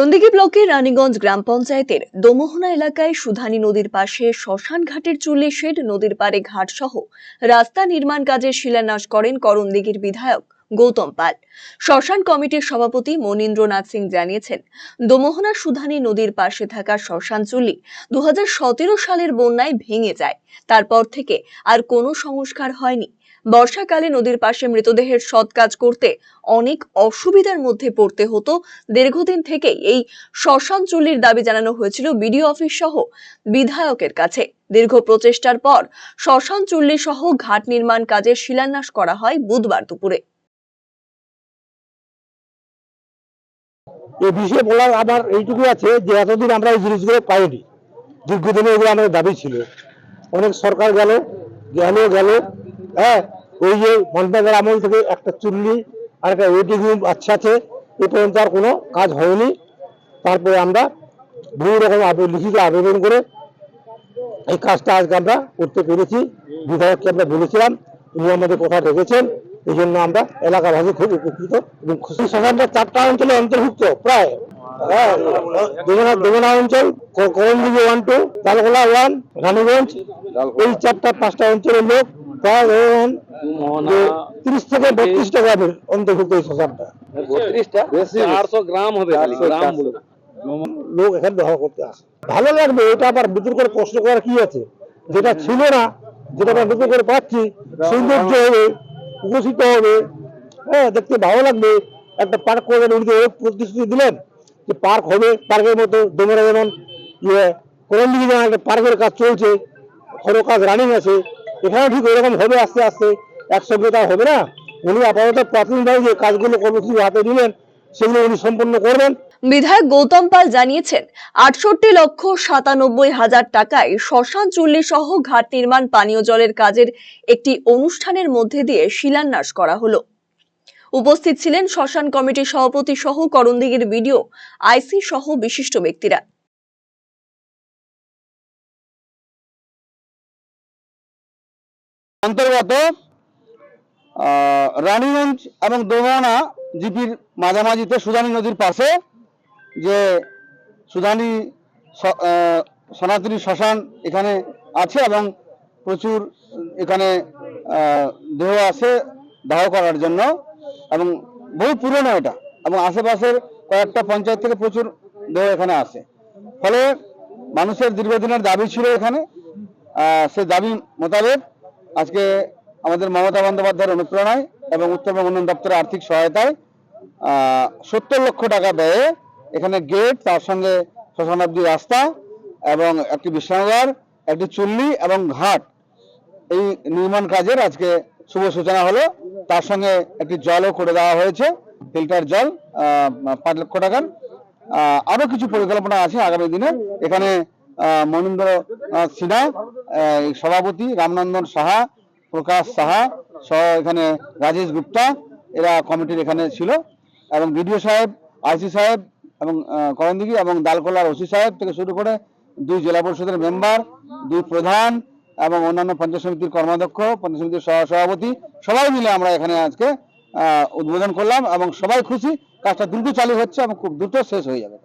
করণদিঘি ব্লকের রানীগঞ্জ গ্রাম পঞ্চায়েতের দোমোহনা এলাকায় সুধানী নদীর পাশে শ্মশান ঘাটের চুল্লি শেড, নদীর পারে ঘাট সহ রাস্তা নির্মাণ কাজের শিলান্যাস করেন করণদিঘির বিধায়ক গৌতম পাল। শ্মশান কমিটির সভাপতি মনীন্দ্রনাথ সিং জানিয়েছেন, দোমোহনা সুধানী নদীর পাশে থাকা শ্মশান চুল্লি 2017 সালের বন্যায় ভেঙে যায়। তারপর থেকে আর কোনো সংস্কার হয়নি। বর্ষাকালে নদীর পাশে মৃতদেহের সৎ কাজ করতে অনেক অসুবিধার মধ্যে পড়তে হতো। দীর্ঘদিন থেকেই এই শ্মশান চুল্লির দাবি জানানো হয়েছিল বিডিও অফিস সহ বিধায়কের কাছে। দীর্ঘ প্রচেষ্টার পর শ্মশান চুল্লি সহ ঘাট নির্মাণ কাজের শিলান্যাস করা হয় বুধবার দুপুরে। এই বিষয়ে বলার আমার এইটুকু আছে যে এতদিন আমরা এই জিনিসগুলো পাইনি। দীর্ঘদিনে এগুলো আমাদের দাবি ছিল। অনেক সরকার গেল, হ্যাঁ, ওই যে মন্ত্রণালয়ের আমল থেকে একটা চুল্লি আর একটা ওয়েটিং রুম আছে, এ পর্যন্ত আর কোনো কাজ হয়নি। তারপরে আমরা বহু রকম লিখিত আবেদন করে এই কাজটা আজকে আমরা করতে পেরেছি। বিধায়ককে আমরা বলেছিলাম, উনি আমাদের কথা রেখেছেন। এই জন্য আমরা এলাকাবাসী খুব উপকৃত এবং খুশি। শ্মশানটা 4টা অঞ্চলে অন্তর্ভুক্ত প্রায়। দোমোহনা অঞ্চল, করণদিঘি 1, 2, দালকোলা 1, রানীগঞ্জ, এই 4-5টা অঞ্চলের লোক প্রায় 30 থেকে 32টা গ্রামের অন্তর্ভুক্ত এই শ্মশানটা। 400 গ্রাম হবে, লোক এখানে ব্যবহার করতে আসে। ভালো লাগবে। এটা আবার নতুন করে প্রশ্ন করার কি আছে? যেটা ছিল না, যেটা আমরা নতুন করে পাচ্ছি, সৌন্দর্য হবে, উপস্থিত হবে, হ্যাঁ, দেখতে ভালো লাগবে। একটা পার্ক করবেন, উনি তো প্রতিশ্রুতি দিলেন যে পার্ক হবে, পার্কের মতো দোমরা যেমন করণদিঘি যেমন একটা পার্কের কাজ চলছে, বড় কাজ রানিং আছে, এখানে ঠিক ওরকম হবে। আস্তে আস্তে একসঙ্গে তা হবে না। উনি আপাতত প্রাথমিকভাবে যে কাজগুলো কর্মসূচি হাতে নিলেন সেগুলো উনি সম্পন্ন করবেন। বিধায়ক গৌতম পাল জানিয়েছেন, 68,97,000 টাকায় শ্মশান চুল্লি সহ ঘাট নির্মাণ পানীয় জলের কাজের একটি অনুষ্ঠানের মধ্যে দিয়ে শিলান্যাস করা হলো। উপস্থিত ছিলেন শ্মশান কমিটির সভাপতি সহ করণদিঘির বিডিও, আইসি সহ বিশিষ্ট ব্যক্তিরা। অন্তর্গত রানীগঞ্জ এবং দোমোহনা জিপির মাঝামাঝিতে সুধানী নদীর পাশে যে সুধানী সনাতনী শ্মশান এখানে আছে এবং প্রচুর এখানে দেহ আছে দাহ করার জন্য, এবং বহু পুরনো এটা, এবং আশেপাশের কয়েকটা পঞ্চায়েত থেকে প্রচুর দেহ এখানে আসে। ফলে মানুষের দীর্ঘদিনের দাবি ছিল এখানে। সে দাবি মোতাবেক আজকে আমাদের মমতা বন্দ্যোপাধ্যায়ের অনুপ্রেরণায় এবং উত্তরবঙ্গ উন্নয়ন দপ্তরের আর্থিক সহায়তায় 70 লক্ষ টাকা ব্যয়ে এখানে গেট, তার সঙ্গে শ্মশানাব্দী রাস্তা এবং একটি বিশ্রামাগার, একটি চুল্লি এবং ঘাট, এই নির্মাণ কাজের আজকে শুভ সূচনা হলো। তার সঙ্গে একটি জলও করে দেওয়া হয়েছে, ফিল্টার জল, 5 লক্ষ টাকার। আরো কিছু পরিকল্পনা আছে আগামী দিনে। এখানে মনীন্দ্রনাথ সিনহা সভাপতি, রামনন্দন সাহা, প্রকাশ সাহা সহ এখানে রাজেশ গুপ্তা, এরা কমিটির এখানে ছিল, এবং বিডিও সাহেব, আইসি সাহেব এবং করণদিঘি এবং দালকোলার ওসি সাহেব থেকে শুরু করে 2 জেলা পরিষদের মেম্বার, 2 প্রধান এবং অন্যান্য পঞ্চায়েত সমিতির কর্মাধ্যক্ষ, পঞ্চায়েত সমিতির সভাপতি, সবাই মিলে আমরা এখানে আজকে উদ্বোধন করলাম এবং সবাই খুশি। কাজটা দ্রুত চালু হচ্ছে এবং খুব দ্রুত শেষ হয়ে যাবে।